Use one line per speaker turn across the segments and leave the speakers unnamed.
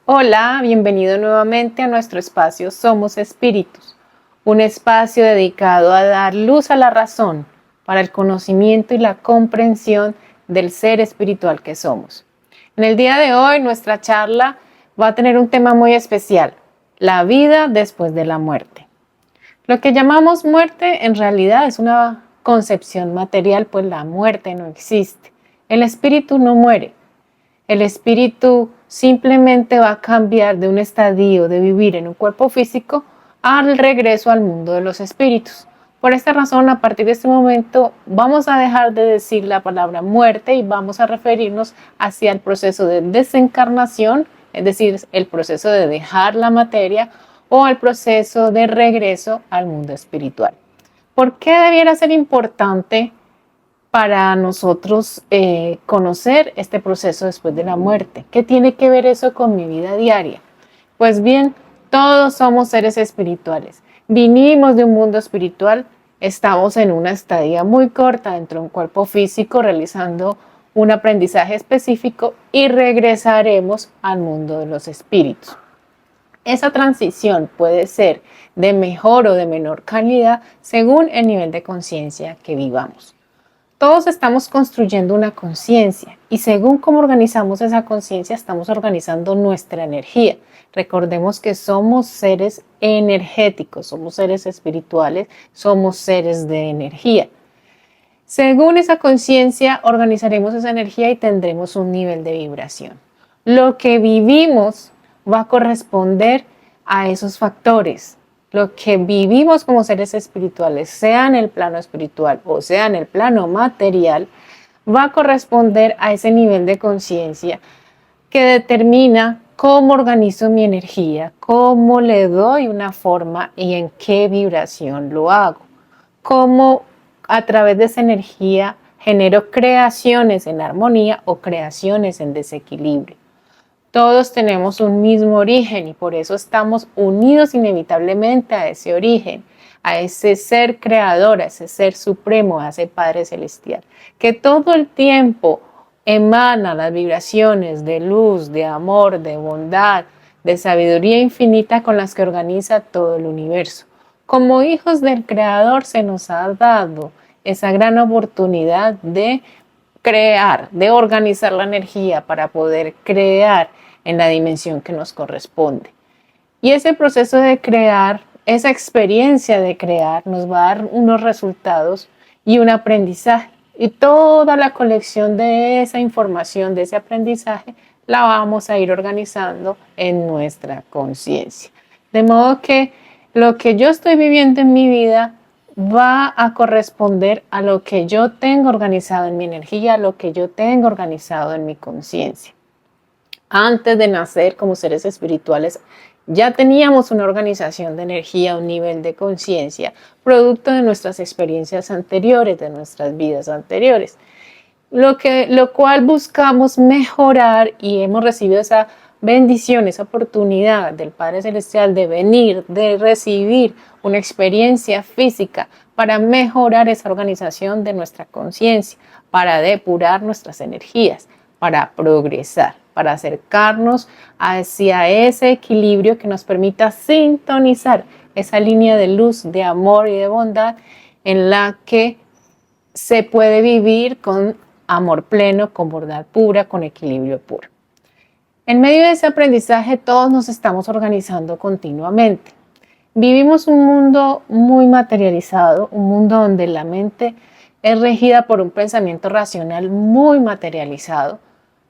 Hola, bienvenido nuevamente a nuestro espacio Somos Espíritus, un espacio dedicado a dar luz a la razón para el conocimiento y la comprensión del ser espiritual que somos. En el día de hoy nuestra charla va a tener un tema muy especial, la vida después de la muerte. Lo que llamamos muerte en realidad es una concepción material, pues la muerte no existe. El espíritu no muere. El espíritu simplemente va a cambiar de un estadio de vivir en un cuerpo físico al regreso al mundo de los espíritus. Por esta razón, a partir de este momento, vamos a dejar de decir la palabra muerte y vamos a referirnos hacia el proceso de desencarnación, es decir, el proceso de dejar la materia o el proceso de regreso al mundo espiritual. ¿Por qué debiera ser importante para nosotros conocer este proceso después de la muerte? ¿Qué tiene que ver eso con mi vida diaria? Pues bien, todos somos seres espirituales. Vinimos de un mundo espiritual, estamos en una estadía muy corta dentro de un cuerpo físico realizando un aprendizaje específico y regresaremos al mundo de los espíritus. Esa transición puede ser de mejor o de menor calidad según el nivel de conciencia que vivamos. Todos estamos construyendo una conciencia y según cómo organizamos esa conciencia estamos organizando nuestra energía. Recordemos que somos seres energéticos, somos seres espirituales, somos seres de energía. Según esa conciencia organizaremos esa energía y tendremos un nivel de vibración. Lo que vivimos va a corresponder a esos factores. Lo que vivimos como seres espirituales, sea en el plano espiritual o sea en el plano material, va a corresponder a ese nivel de conciencia que determina cómo organizo mi energía, cómo le doy una forma y en qué vibración lo hago, cómo a través de esa energía genero creaciones en armonía o creaciones en desequilibrio. Todos tenemos un mismo origen y por eso estamos unidos inevitablemente a ese origen, a ese ser creador, a ese ser supremo, a ese Padre Celestial, que todo el tiempo emana las vibraciones de luz, de amor, de bondad, de sabiduría infinita con las que organiza todo el universo. Como hijos del Creador se nos ha dado esa gran oportunidad de crear, de organizar la energía para poder crear en la dimensión que nos corresponde. Y ese proceso de crear, esa experiencia de crear nos va a dar unos resultados y un aprendizaje. Y toda la colección de esa información, de ese aprendizaje, la vamos a ir organizando en nuestra conciencia. De modo que lo que yo estoy viviendo en mi vida va a corresponder a lo que yo tengo organizado en mi energía, a lo que yo tengo organizado en mi conciencia. Antes de nacer como seres espirituales, ya teníamos una organización de energía, un nivel de conciencia, producto de nuestras experiencias anteriores, de nuestras vidas anteriores. Lo cual buscamos mejorar y hemos recibido esa bendición, esa oportunidad del Padre Celestial de venir, de recibir una experiencia física para mejorar esa organización de nuestra conciencia, para depurar nuestras energías, para progresar, para acercarnos hacia ese equilibrio que nos permita sintonizar esa línea de luz, de amor y de bondad en la que se puede vivir con amor pleno, con bondad pura, con equilibrio puro. En medio de ese aprendizaje todos nos estamos organizando continuamente. Vivimos un mundo muy materializado, un mundo donde la mente es regida por un pensamiento racional muy materializado,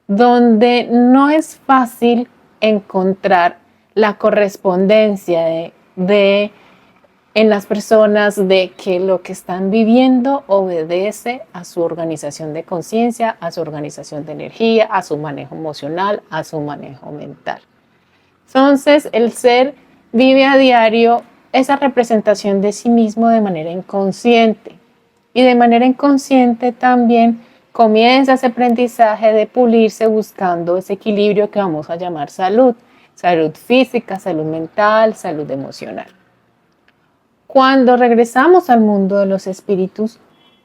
donde no es fácil encontrar la correspondencia en las personas de que lo que están viviendo obedece a su organización de conciencia, a su organización de energía, a su manejo emocional, a su manejo mental. Entonces, el ser vive a diario esa representación de sí mismo de manera inconsciente. Y de manera inconsciente también comienza ese aprendizaje de pulirse buscando ese equilibrio que vamos a llamar salud. Salud física, salud mental, salud emocional. Cuando regresamos al mundo de los espíritus,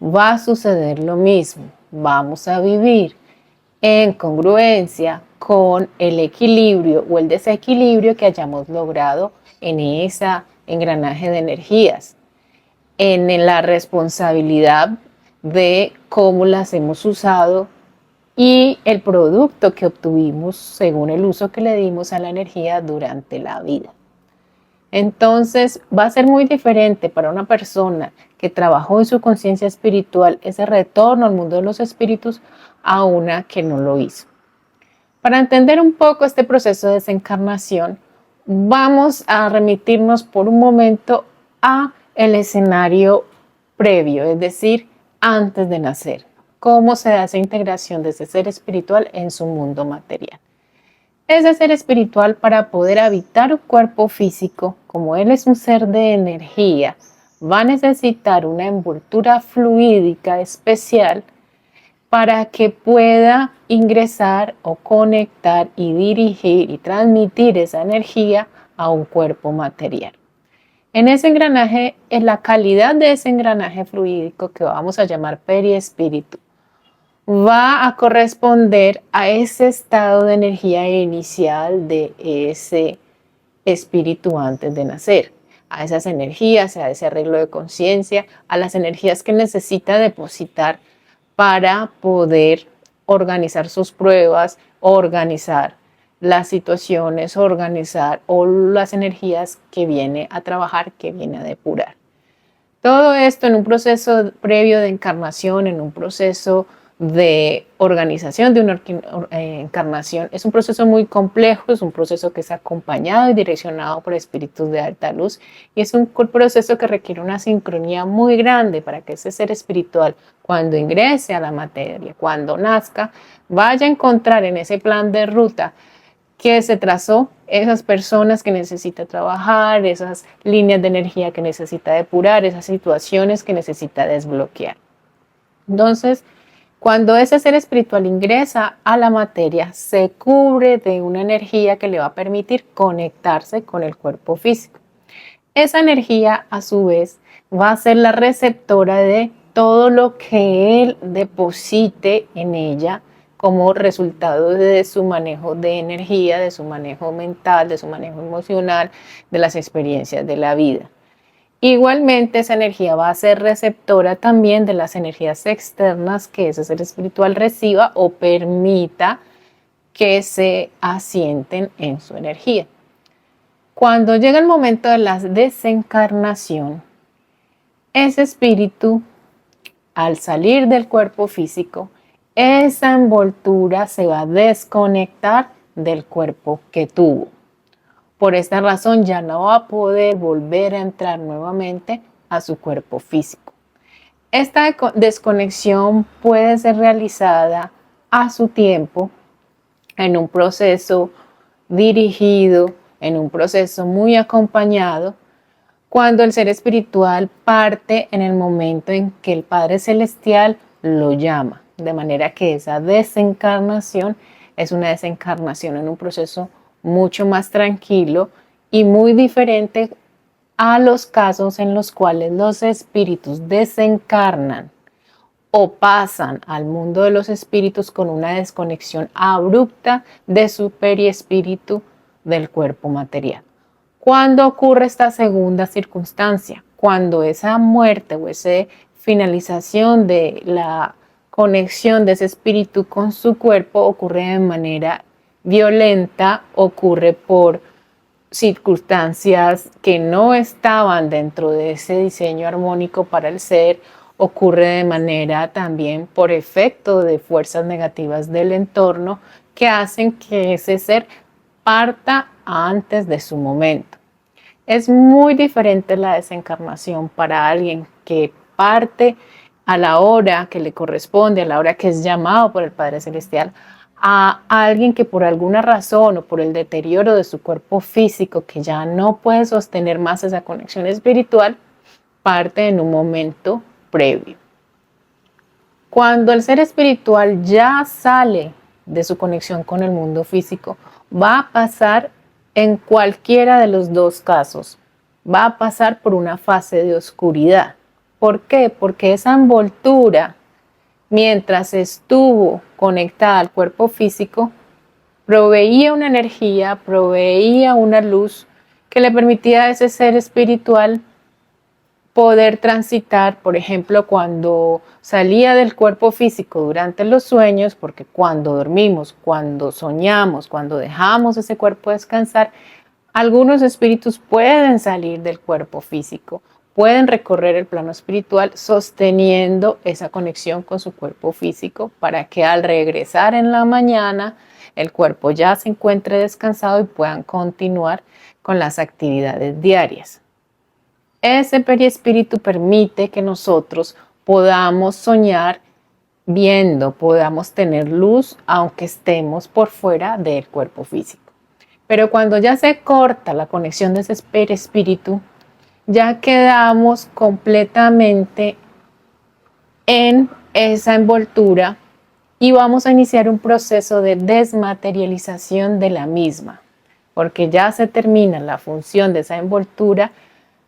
va a suceder lo mismo. Vamos a vivir en congruencia con el equilibrio o el desequilibrio que hayamos logrado en ese engranaje de energías, en la responsabilidad de cómo las hemos usado y el producto que obtuvimos según el uso que le dimos a la energía durante la vida. Entonces va a ser muy diferente para una persona que trabajó en su conciencia espiritual ese retorno al mundo de los espíritus a una que no lo hizo. Para entender un poco este proceso de desencarnación, vamos a remitirnos por un momento a el escenario previo, es decir, antes de nacer. Cómo se da esa integración de ese ser espiritual en su mundo material. Ese ser espiritual, para poder habitar un cuerpo físico, como él es un ser de energía, va a necesitar una envoltura fluídica especial para que pueda ingresar o conectar y dirigir y transmitir esa energía a un cuerpo material. En ese engranaje, en la calidad de ese engranaje fluídico que vamos a llamar periespíritu, va a corresponder a ese estado de energía inicial de ese espíritu antes de nacer, a esas energías, a ese arreglo de conciencia, a las energías que necesita depositar para poder organizar sus pruebas, organizar las situaciones, organizar o las energías que viene a trabajar, que viene a depurar. Todo esto en un proceso previo de encarnación, en un proceso de organización de una encarnación, es un proceso muy complejo, es un proceso que es acompañado y direccionado por espíritus de alta luz y es un proceso que requiere una sincronía muy grande para que ese ser espiritual, cuando ingrese a la materia, cuando nazca, vaya a encontrar en ese plan de ruta que se trazó esas personas que necesita trabajar, esas líneas de energía que necesita depurar, esas situaciones que necesita desbloquear. Entonces, cuando ese ser espiritual ingresa a la materia, se cubre de una energía que le va a permitir conectarse con el cuerpo físico. Esa energía, a su vez, va a ser la receptora de todo lo que él deposite en ella como resultado de su manejo de energía, de su manejo mental, de su manejo emocional, de las experiencias de la vida. Igualmente, esa energía va a ser receptora también de las energías externas que ese ser espiritual reciba o permita que se asienten en su energía. Cuando llega el momento de la desencarnación, ese espíritu, al salir del cuerpo físico, esa envoltura se va a desconectar del cuerpo que tuvo. Por esta razón ya no va a poder volver a entrar nuevamente a su cuerpo físico. Esta desconexión puede ser realizada a su tiempo, en un proceso dirigido, en un proceso muy acompañado, cuando el ser espiritual parte en el momento en que el Padre Celestial lo llama. De manera que esa desencarnación es una desencarnación en un proceso mucho más tranquilo y muy diferente a los casos en los cuales los espíritus desencarnan o pasan al mundo de los espíritus con una desconexión abrupta de su periespíritu del cuerpo material. ¿Cuándo ocurre esta segunda circunstancia? Cuando esa muerte o esa finalización de la conexión de ese espíritu con su cuerpo ocurre de manera violenta, ocurre por circunstancias que no estaban dentro de ese diseño armónico para el ser, ocurre de manera también por efecto de fuerzas negativas del entorno que hacen que ese ser parta antes de su momento. Es muy diferente la desencarnación para alguien que parte a la hora que le corresponde, a la hora que es llamado por el Padre Celestial, a alguien que por alguna razón o por el deterioro de su cuerpo físico, que ya no puede sostener más esa conexión espiritual, parte en un momento previo. Cuando el ser espiritual ya sale de su conexión con el mundo físico, va a pasar en cualquiera de los dos casos. Va a pasar por una fase de oscuridad. ¿Por qué? Porque esa envoltura, mientras estuvo conectada al cuerpo físico, proveía una energía, proveía una luz que le permitía a ese ser espiritual poder transitar, por ejemplo, cuando salía del cuerpo físico durante los sueños, porque cuando dormimos, cuando soñamos, cuando dejamos ese cuerpo descansar, algunos espíritus pueden salir del cuerpo físico, pueden recorrer el plano espiritual sosteniendo esa conexión con su cuerpo físico para que al regresar en la mañana el cuerpo ya se encuentre descansado y puedan continuar con las actividades diarias. Ese periespíritu permite que nosotros podamos soñar viendo, podamos tener luz aunque estemos por fuera del cuerpo físico. Pero cuando ya se corta la conexión de ese perispíritu, ya quedamos completamente en esa envoltura y vamos a iniciar un proceso de desmaterialización de la misma, porque ya se termina la función de esa envoltura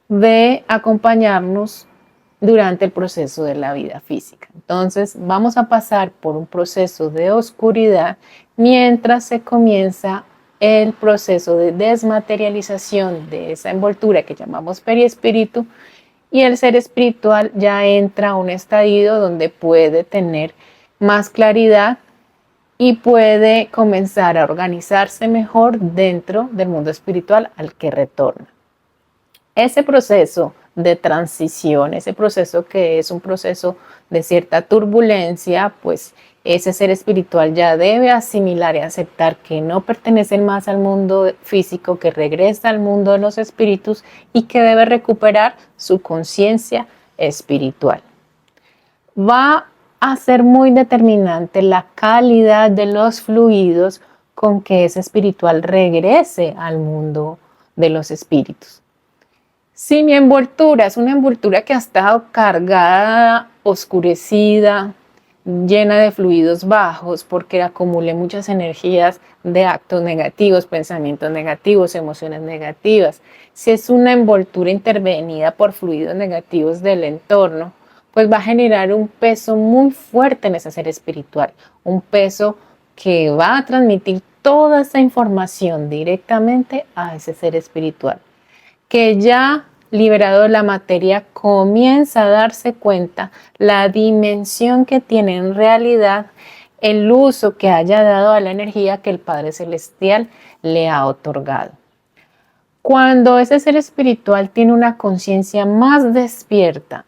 de acompañarnos durante el proceso de la vida física. Entonces vamos a pasar por un proceso de oscuridad mientras se comienza el proceso de desmaterialización de esa envoltura que llamamos periespíritu, y el ser espiritual ya entra a un estadio donde puede tener más claridad y puede comenzar a organizarse mejor dentro del mundo espiritual al que retorna. Ese proceso de transición, ese proceso que es un proceso de cierta turbulencia, pues ese ser espiritual ya debe asimilar y aceptar que no pertenece más al mundo físico, que regresa al mundo de los espíritus y que debe recuperar su conciencia espiritual. Va a ser muy determinante la calidad de los fluidos con que ese espiritual regrese al mundo de los espíritus. Si mi envoltura es una envoltura que ha estado cargada, oscurecida, llena de fluidos bajos, porque acumulé muchas energías de actos negativos, pensamientos negativos, emociones negativas. Si es una envoltura intervenida por fluidos negativos del entorno, pues va a generar un peso muy fuerte en ese ser espiritual, un peso que va a transmitir toda esa información directamente a ese ser espiritual, que ya liberado de la materia comienza a darse cuenta la dimensión que tiene en realidad el uso que haya dado a la energía que el Padre Celestial le ha otorgado. Cuando ese ser espiritual tiene una conciencia más despierta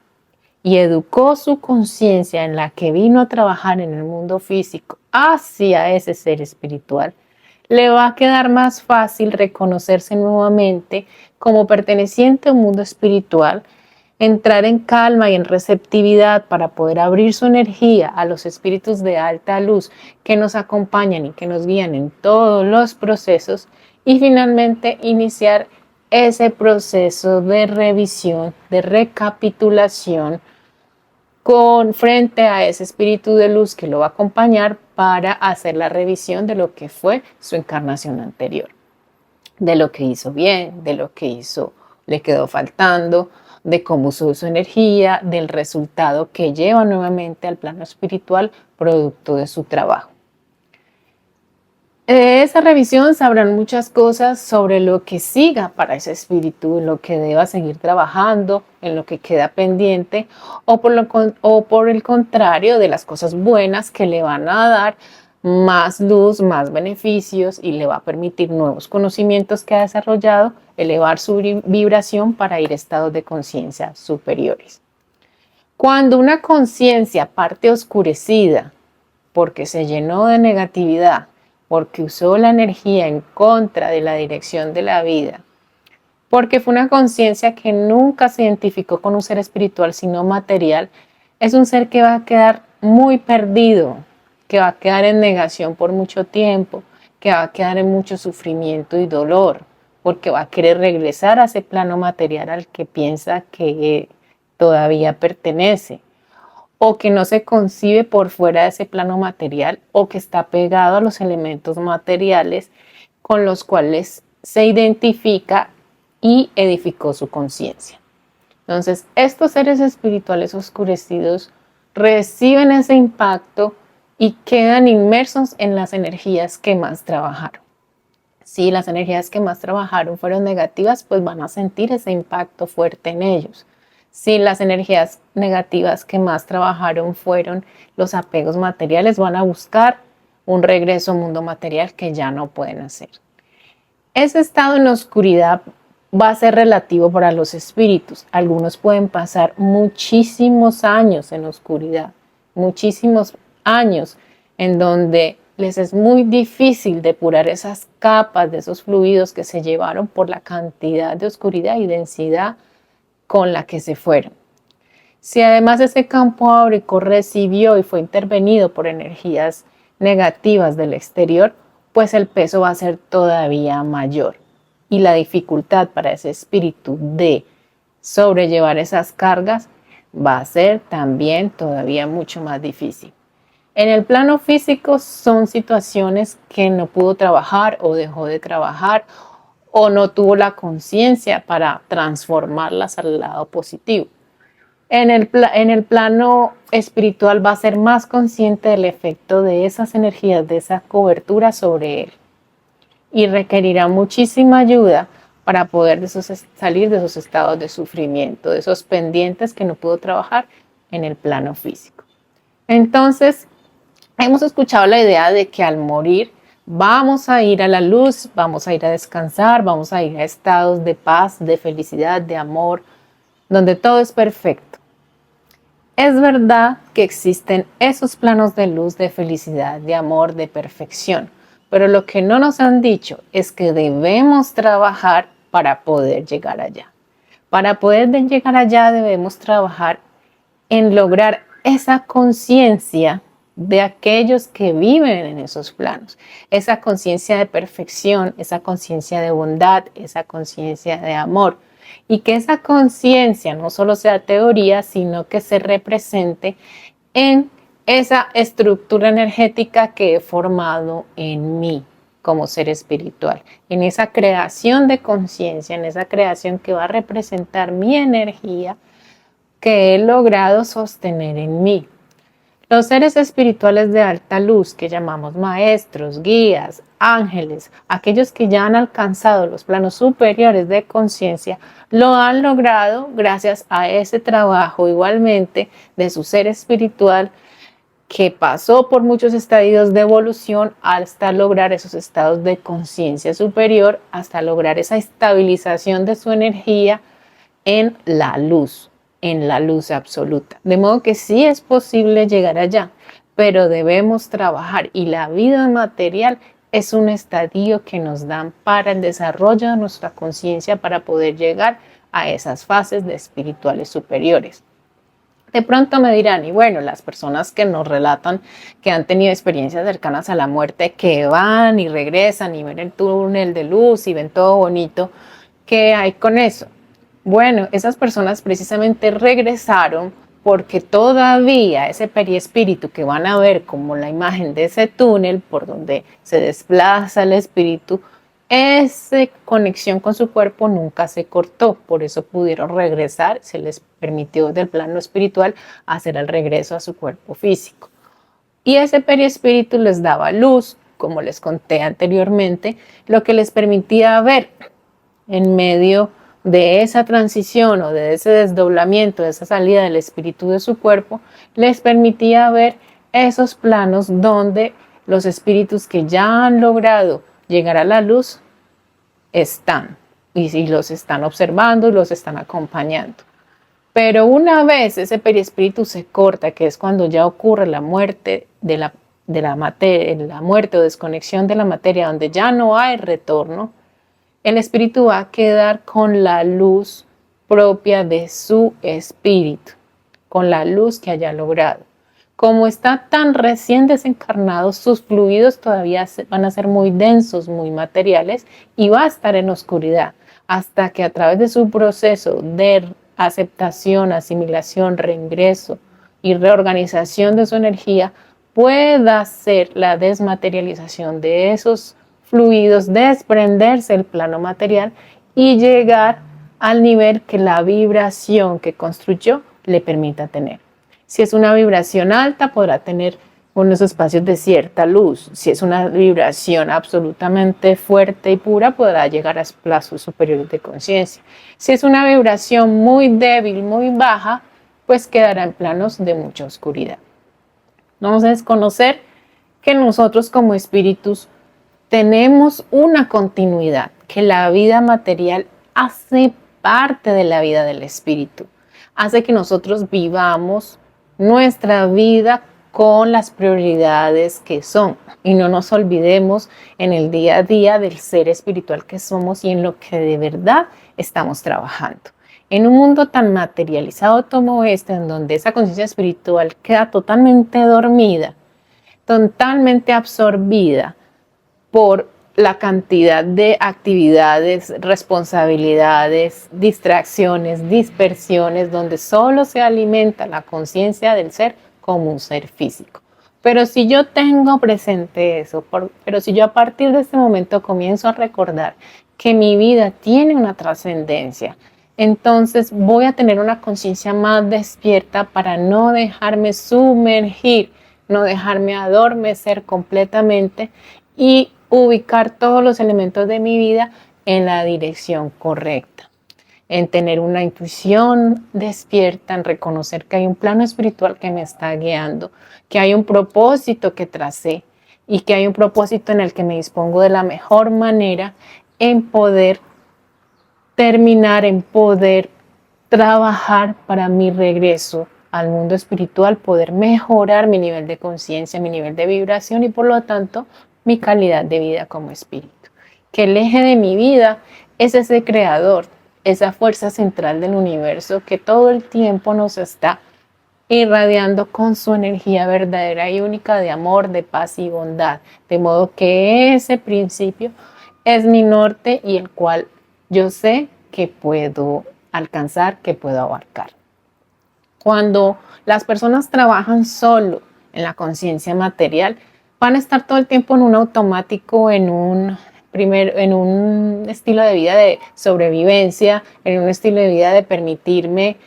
y educó su conciencia en la que vino a trabajar en el mundo físico hacia ese ser espiritual, le va a quedar más fácil reconocerse nuevamente como perteneciente a un mundo espiritual, entrar en calma y en receptividad para poder abrir su energía a los espíritus de alta luz que nos acompañan y que nos guían en todos los procesos, y finalmente iniciar ese proceso de revisión, de recapitulación con frente a ese espíritu de luz que lo va a acompañar para hacer la revisión de lo que fue su encarnación anterior, de lo que hizo bien, de lo que le quedó faltando, de cómo usó su energía, del resultado que lleva nuevamente al plano espiritual producto de su trabajo. De esa revisión sabrán muchas cosas sobre lo que siga para ese espíritu, en lo que deba seguir trabajando, en lo que queda pendiente, o por el contrario, de las cosas buenas que le van a dar más luz, más beneficios, y le va a permitir nuevos conocimientos que ha desarrollado, elevar su vibración para ir a estados de conciencia superiores. Cuando una conciencia parte oscurecida porque se llenó de negatividad, porque usó la energía en contra de la dirección de la vida, porque fue una conciencia que nunca se identificó con un ser espiritual sino material, es un ser que va a quedar muy perdido, que va a quedar en negación por mucho tiempo, que va a quedar en mucho sufrimiento y dolor, porque va a querer regresar a ese plano material al que piensa que todavía pertenece, o que no se concibe por fuera de ese plano material, o que está pegado a los elementos materiales con los cuales se identifica y edificó su conciencia. Entonces, estos seres espirituales oscurecidos reciben ese impacto y quedan inmersos en las energías que más trabajaron. Si las energías que más trabajaron fueron negativas, pues van a sentir ese impacto fuerte en ellos. Si las energías negativas que más trabajaron fueron los apegos materiales, van a buscar un regreso al mundo material que ya no pueden hacer. Ese estado en oscuridad va a ser relativo para los espíritus. Algunos pueden pasar muchísimos años en oscuridad, muchísimos años en donde les es muy difícil depurar esas capas de esos fluidos que se llevaron por la cantidad de oscuridad y densidad con la que se fueron. Si además ese campo áurico recibió y fue intervenido por energías negativas del exterior, pues el peso va a ser todavía mayor y la dificultad para ese espíritu de sobrellevar esas cargas va a ser también todavía mucho más difícil. En el plano físico son situaciones que no pudo trabajar o dejó de trabajar o no tuvo la conciencia para transformarlas al lado positivo. En el plano espiritual va a ser más consciente del efecto de esas energías, de esa cobertura sobre él. Y requerirá muchísima ayuda para poder salir de esos estados de sufrimiento, de esos pendientes que no pudo trabajar en el plano físico. Entonces, hemos escuchado la idea de que al morir vamos a ir a la luz, vamos a ir a descansar, vamos a ir a estados de paz, de felicidad, de amor, donde todo es perfecto. Es verdad que existen esos planos de luz, de felicidad, de amor, de perfección, pero lo que no nos han dicho es que debemos trabajar para poder llegar allá. Para poder llegar allá debemos trabajar en lograr esa conciencia de aquellos que viven en esos planos, esa conciencia de perfección, esa conciencia de bondad, esa conciencia de amor, y que esa conciencia no solo sea teoría, sino que se represente en esa estructura energética que he formado en mí como ser espiritual, en esa creación de conciencia, en esa creación que va a representar mi energía que he logrado sostener en mí. Los seres espirituales de alta luz, que llamamos maestros, guías, ángeles, aquellos que ya han alcanzado los planos superiores de conciencia, lo han logrado gracias a ese trabajo igualmente de su ser espiritual que pasó por muchos estadios de evolución hasta lograr esos estados de conciencia superior, hasta lograr esa estabilización de su energía en la luz absoluta. De modo que sí es posible llegar allá, pero debemos trabajar y la vida material es un estadio que nos dan para el desarrollo de nuestra conciencia para poder llegar a esas fases de espirituales superiores. De pronto me dirán, y bueno, las personas que nos relatan que han tenido experiencias cercanas a la muerte, que van y regresan y ven el túnel de luz y ven todo bonito, ¿qué hay con eso? Bueno, esas personas precisamente regresaron porque todavía ese periespíritu que van a ver como la imagen de ese túnel por donde se desplaza el espíritu, esa conexión con su cuerpo nunca se cortó, por eso pudieron regresar, se les permitió del plano espiritual hacer el regreso a su cuerpo físico. Y ese periespíritu les daba luz, como les conté anteriormente, lo que les permitía ver en medio de esa transición o de ese desdoblamiento, de esa salida del espíritu de su cuerpo, les permitía ver esos planos donde los espíritus que ya han logrado llegar a la luz están y los están observando y los están acompañando. Pero una vez ese periespíritu se corta, que es cuando ya ocurre la muerte de la materia, la muerte o desconexión de la materia, donde ya no hay retorno, el espíritu va a quedar con la luz propia de su espíritu, con la luz que haya logrado. Como está tan recién desencarnado, sus fluidos todavía van a ser muy densos, muy materiales y va a estar en oscuridad hasta que a través de su proceso de aceptación, asimilación, reingreso y reorganización de su energía pueda ser la desmaterialización de esos fluidos, desprenderse del plano material y llegar al nivel que la vibración que construyó le permita tener. Si es una vibración alta, podrá tener unos espacios de cierta luz. Si es una vibración absolutamente fuerte y pura, podrá llegar a plazos superiores de conciencia. Si es una vibración muy débil, muy baja, pues quedará en planos de mucha oscuridad. Entonces, conocer que nosotros como espíritus tenemos una continuidad, que la vida material hace parte de la vida del espíritu, hace que nosotros vivamos nuestra vida con las prioridades que son y no nos olvidemos en el día a día del ser espiritual que somos y en lo que de verdad estamos trabajando. En un mundo tan materializado como este, en donde esa conciencia espiritual queda totalmente dormida, totalmente absorbida por la cantidad de actividades, responsabilidades, distracciones, dispersiones, donde solo se alimenta la conciencia del ser como un ser físico. Pero si yo tengo presente eso, pero si yo a partir de este momento comienzo a recordar que mi vida tiene una trascendencia, entonces voy a tener una conciencia más despierta para no dejarme sumergir, no dejarme adormecer completamente y ubicar todos los elementos de mi vida en la dirección correcta, en tener una intuición despierta, en reconocer que hay un plano espiritual que me está guiando, que hay un propósito que tracé y que hay un propósito en el que me dispongo de la mejor manera en poder terminar, en poder trabajar para mi regreso al mundo espiritual, poder mejorar mi nivel de conciencia, mi nivel de vibración y por lo tanto mi calidad de vida como espíritu. Que el eje de mi vida es ese creador, esa fuerza central del universo que todo el tiempo nos está irradiando con su energía verdadera y única de amor, de paz y bondad. De modo que ese principio es mi norte y el cual yo sé que puedo alcanzar, que puedo abarcar. Cuando las personas trabajan solo en la conciencia material, van a estar todo el tiempo en un automático, en un estilo de vida de sobrevivencia, en un estilo de vida de permitirme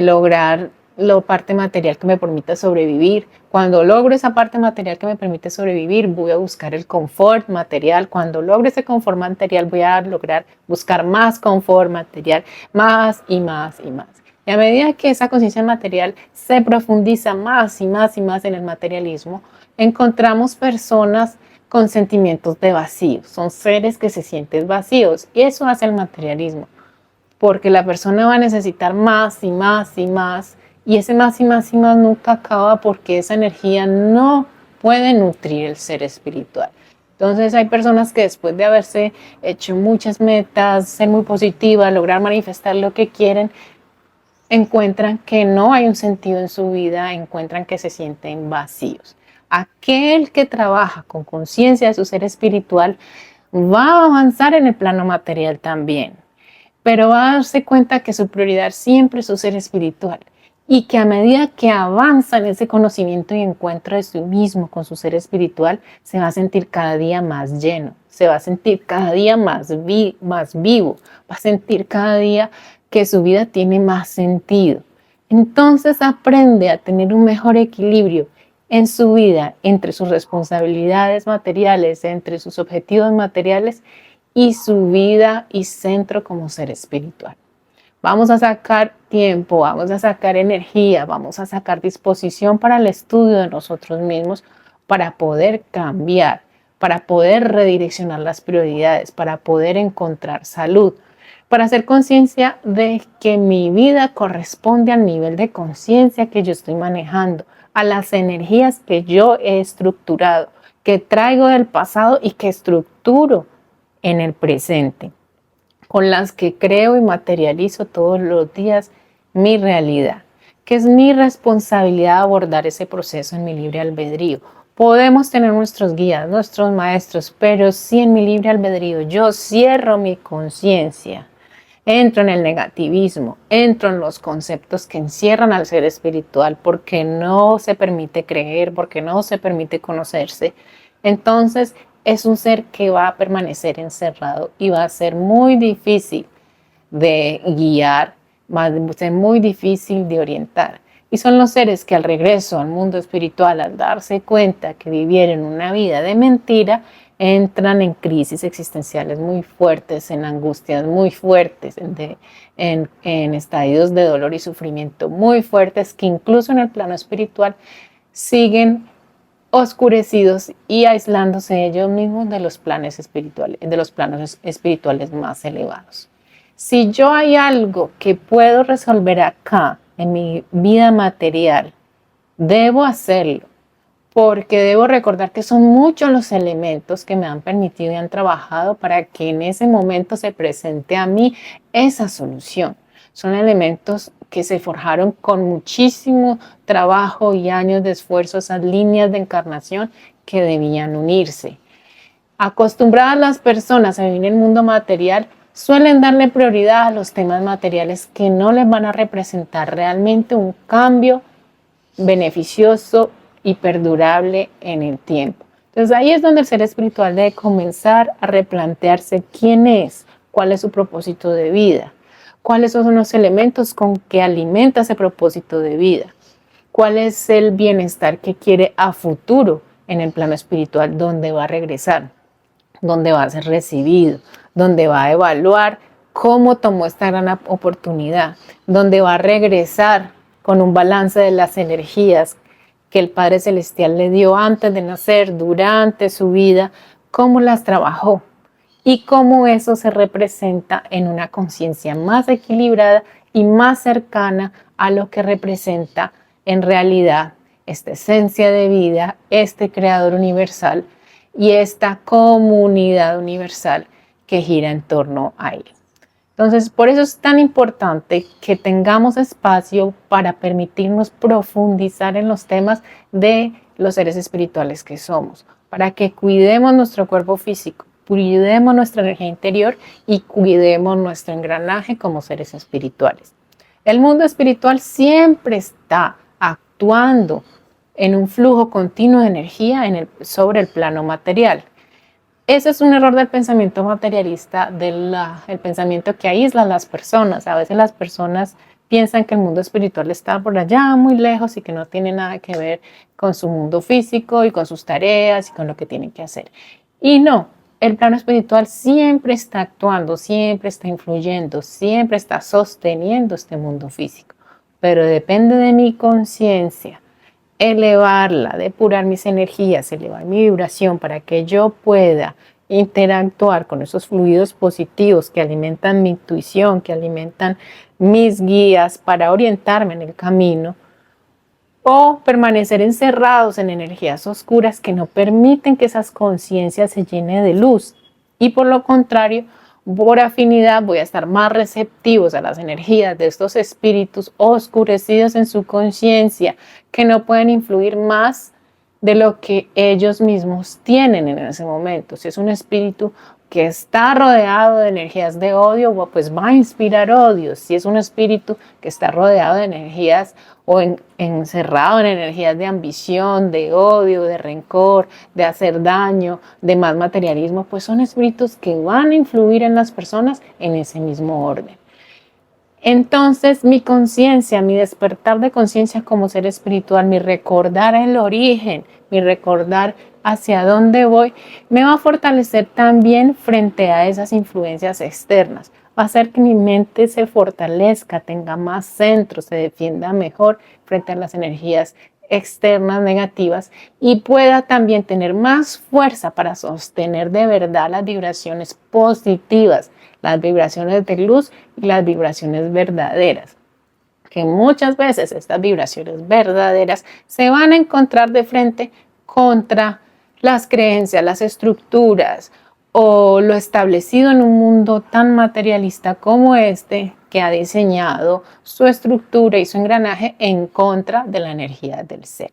lograr la parte material que me permita sobrevivir. Cuando logro esa parte material que me permite sobrevivir, voy a buscar el confort material. Cuando logre ese confort material, voy a lograr buscar más confort material, más y más y más. Y a medida que esa conciencia material se profundiza más y más y más en el materialismo, encontramos personas con sentimientos de vacío. Son seres que se sienten vacíos y eso hace el materialismo, porque la persona va a necesitar más y más y más y ese más y más y más nunca acaba porque esa energía no puede nutrir el ser espiritual. Entonces hay personas que después de haberse hecho muchas metas, ser muy positiva, lograr manifestar lo que quieren, encuentran que no hay un sentido en su vida, encuentran que se sienten vacíos. Aquel que trabaja con conciencia de su ser espiritual va a avanzar en el plano material también, pero va a darse cuenta que su prioridad siempre es su ser espiritual y que a medida que avanza en ese conocimiento y encuentro de sí mismo con su ser espiritual, se va a sentir cada día más lleno, se va a sentir cada día más vivo, va a sentir cada día que su vida tiene más sentido. Entonces aprende a tener un mejor equilibrio en su vida entre sus responsabilidades materiales, entre sus objetivos materiales y su vida y centro como ser espiritual. Vamos a sacar tiempo, vamos a sacar energía, vamos a sacar disposición para el estudio de nosotros mismos, para poder cambiar, para poder redireccionar las prioridades, para poder encontrar salud, para hacer conciencia de que mi vida corresponde al nivel de conciencia que yo estoy manejando, a las energías que yo he estructurado, que traigo del pasado y que estructuro en el presente, con las que creo y materializo todos los días mi realidad, que es mi responsabilidad abordar ese proceso en mi libre albedrío. Podemos tener nuestros guías, nuestros maestros, pero si en mi libre albedrío yo cierro mi conciencia, entro en el negativismo, entro en los conceptos que encierran al ser espiritual porque no se permite creer, porque no se permite conocerse, entonces es un ser que va a permanecer encerrado y va a ser muy difícil de guiar, va a ser muy difícil de orientar. Y son los seres que al regreso al mundo espiritual, al darse cuenta que vivieron una vida de mentira, entran en crisis existenciales muy fuertes, en angustias muy fuertes, en estadios de dolor y sufrimiento muy fuertes, que incluso en el plano espiritual siguen oscurecidos y aislándose ellos mismos de los planos espirituales más elevados. Si yo hay algo que puedo resolver acá en mi vida material, debo hacerlo, porque debo recordar que son muchos los elementos que me han permitido y han trabajado para que en ese momento se presente a mí esa solución. Son elementos que se forjaron con muchísimo trabajo y años de esfuerzo, esas líneas de encarnación que debían unirse. Acostumbradas las personas a vivir en el mundo material, suelen darle prioridad a los temas materiales que no les van a representar realmente un cambio beneficioso y perdurable en el tiempo. Entonces ahí es donde el ser espiritual debe comenzar a replantearse quién es, cuál es su propósito de vida, cuáles son los elementos con que alimenta ese propósito de vida, cuál es el bienestar que quiere a futuro en el plano espiritual, dónde va a regresar, dónde va a ser recibido, dónde va a evaluar cómo tomó esta gran oportunidad, dónde va a regresar con un balance de las energías que el Padre Celestial le dio antes de nacer, durante su vida, cómo las trabajó y cómo eso se representa en una conciencia más equilibrada y más cercana a lo que representa en realidad esta esencia de vida, este creador universal y esta comunidad universal que gira en torno a él. Entonces, por eso es tan importante que tengamos espacio para permitirnos profundizar en los temas de los seres espirituales que somos, para que cuidemos nuestro cuerpo físico, cuidemos nuestra energía interior y cuidemos nuestro engranaje como seres espirituales. El mundo espiritual siempre está actuando en un flujo continuo de energía sobre el plano material. Ese es un error del pensamiento materialista, el pensamiento que aísla a las personas. A veces las personas piensan que el mundo espiritual está por allá muy lejos y que no tiene nada que ver con su mundo físico y con sus tareas y con lo que tienen que hacer. Y no, el plano espiritual siempre está actuando, siempre está influyendo, siempre está sosteniendo este mundo físico. Pero depende de mi conciencia elevarla, depurar mis energías, elevar mi vibración para que yo pueda interactuar con esos fluidos positivos que alimentan mi intuición, que alimentan mis guías para orientarme en el camino, o permanecer encerrados en energías oscuras que no permiten que esas conciencias se llenen de luz. Y por lo contrario, por afinidad voy a estar más receptivos a las energías de estos espíritus oscurecidos en su conciencia, que no pueden influir más de lo que ellos mismos tienen en ese momento. Si es un espíritu que está rodeado de energías de odio, pues va a inspirar odio. Si es un espíritu que está rodeado de energías o encerrado en energías de ambición, de odio, de rencor, de hacer daño, de más materialismo, pues son espíritus que van a influir en las personas en ese mismo orden. Entonces mi conciencia, mi despertar de conciencia como ser espiritual, mi recordar el origen, mi recordar hacia dónde voy, me va a fortalecer también frente a esas influencias externas. Va a hacer que mi mente se fortalezca, tenga más centro, se defienda mejor frente a las energías externas negativas y pueda también tener más fuerza para sostener de verdad las vibraciones positivas, las vibraciones de luz y las vibraciones verdaderas. Que muchas veces estas vibraciones verdaderas se van a encontrar de frente contra las creencias, las estructuras o lo establecido en un mundo tan materialista como este, que ha diseñado su estructura y su engranaje en contra de la energía del ser.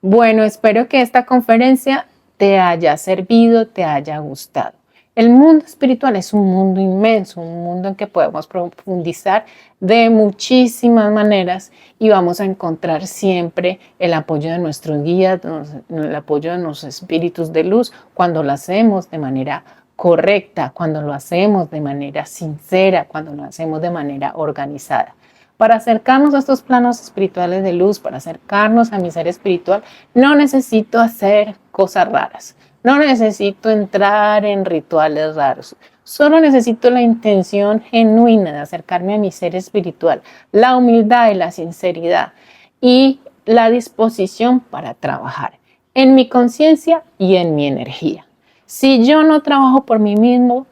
Bueno, espero que esta conferencia te haya servido, te haya gustado. El mundo espiritual es un mundo inmenso, un mundo en que podemos profundizar de muchísimas maneras y vamos a encontrar siempre el apoyo de nuestros guías, el apoyo de los espíritus de luz cuando lo hacemos de manera correcta, cuando lo hacemos de manera sincera, cuando lo hacemos de manera organizada. Para acercarnos a estos planos espirituales de luz, para acercarnos a mi ser espiritual, no necesito hacer cosas raras. No necesito entrar en rituales raros. Solo necesito la intención genuina de acercarme a mi ser espiritual, la humildad y la sinceridad y la disposición para trabajar en mi conciencia y en mi energía. Si yo no trabajo por mí mismo,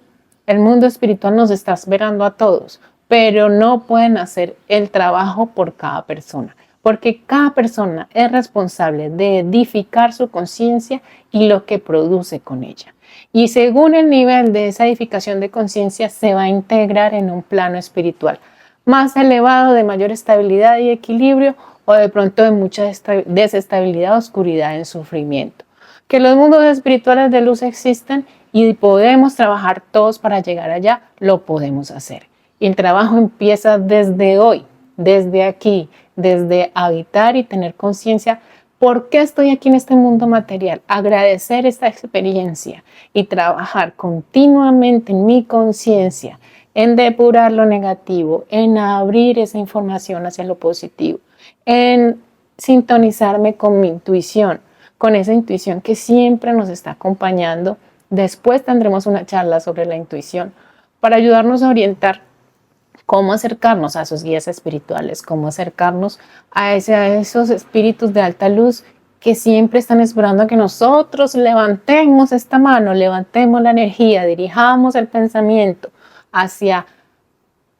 el mundo espiritual nos está esperando a todos, pero no pueden hacer el trabajo por cada persona, porque cada persona es responsable de edificar su conciencia y lo que produce con ella. Y según el nivel de esa edificación de conciencia, se va a integrar en un plano espiritual más elevado, de mayor estabilidad y equilibrio, o de pronto de mucha desestabilidad, oscuridad y sufrimiento. Que los mundos espirituales de luz existen y podemos trabajar todos para llegar allá, lo podemos hacer. Y el trabajo empieza desde hoy, desde aquí, desde habitar y tener conciencia. ¿Por qué estoy aquí en este mundo material? Agradecer esta experiencia y trabajar continuamente en mi conciencia, en depurar lo negativo, en abrir esa información hacia lo positivo, en sintonizarme con mi intuición, con esa intuición que siempre nos está acompañando. Después tendremos una charla sobre la intuición para ayudarnos a orientar cómo acercarnos a esos guías espirituales, cómo acercarnos a esos espíritus de alta luz que siempre están esperando a que nosotros levantemos esta mano, levantemos la energía, dirijamos el pensamiento hacia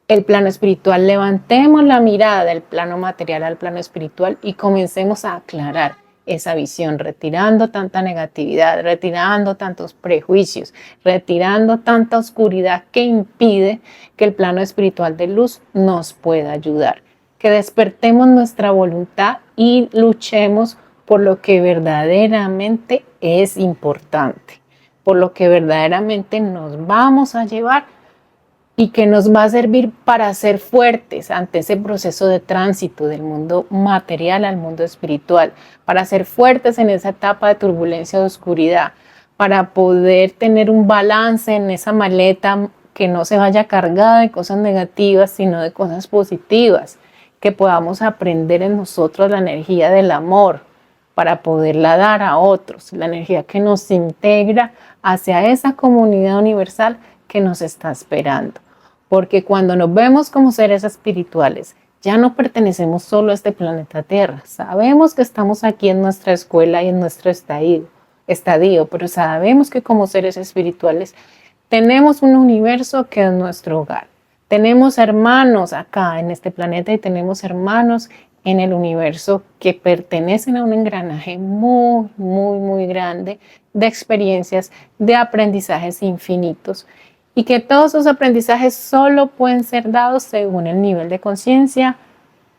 el plano espiritual, levantemos la mirada del plano material al plano espiritual y comencemos a aclarar esa visión, retirando tanta negatividad, retirando tantos prejuicios, retirando tanta oscuridad que impide que el plano espiritual de luz nos pueda ayudar. Que despertemos nuestra voluntad y luchemos por lo que verdaderamente es importante, por lo que verdaderamente nos vamos a llevar y que nos va a servir para ser fuertes ante ese proceso de tránsito del mundo material al mundo espiritual, para ser fuertes en esa etapa de turbulencia de oscuridad, para poder tener un balance en esa maleta que no se vaya cargada de cosas negativas, sino de cosas positivas, que podamos aprender en nosotros la energía del amor para poderla dar a otros, la energía que nos integra hacia esa comunidad universal que nos está esperando. Porque cuando nos vemos como seres espirituales, ya no pertenecemos solo a este planeta Tierra. Sabemos que estamos aquí en nuestra escuela y en nuestro estadio, pero sabemos que como seres espirituales tenemos un universo que es nuestro hogar. Tenemos hermanos acá en este planeta y tenemos hermanos en el universo que pertenecen a un engranaje muy, muy, muy grande de experiencias, de aprendizajes infinitos. Y que todos esos aprendizajes solo pueden ser dados según el nivel de conciencia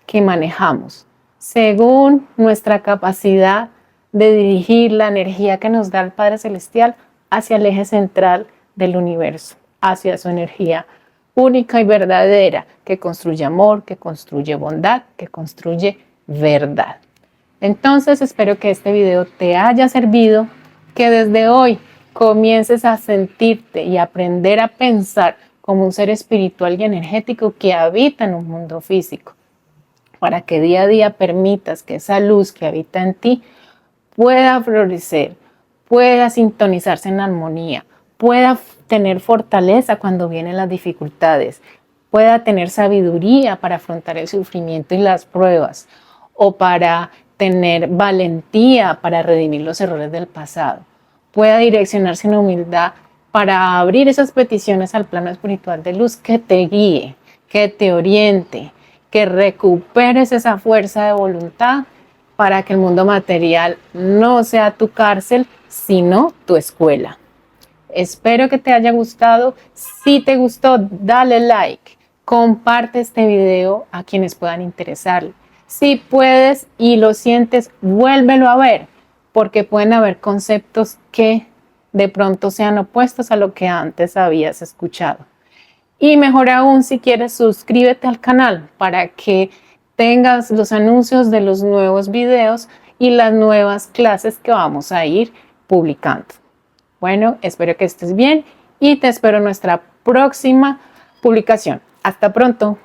que manejamos, según nuestra capacidad de dirigir la energía que nos da el Padre Celestial hacia el eje central del universo, hacia su energía única y verdadera, que construye amor, que construye bondad, que construye verdad. Entonces espero que este video te haya servido, que desde hoy comiences a sentirte y aprender a pensar como un ser espiritual y energético que habita en un mundo físico, para que día a día permitas que esa luz que habita en ti pueda florecer, pueda sintonizarse en armonía, pueda tener fortaleza cuando vienen las dificultades, pueda tener sabiduría para afrontar el sufrimiento y las pruebas, o para tener valentía para redimir los errores del pasado, pueda direccionarse en humildad para abrir esas peticiones al plano espiritual de luz que te guíe, que te oriente, que recuperes esa fuerza de voluntad para que el mundo material no sea tu cárcel, sino tu escuela. Espero que te haya gustado. Si te gustó, dale like, comparte este video a quienes puedan interesarle. Si puedes y lo sientes, vuélvelo a ver, porque pueden haber conceptos que de pronto sean opuestos a lo que antes habías escuchado. Y mejor aún, si quieres, suscríbete al canal para que tengas los anuncios de los nuevos videos y las nuevas clases que vamos a ir publicando. Bueno, espero que estés bien y te espero en nuestra próxima publicación. Hasta pronto.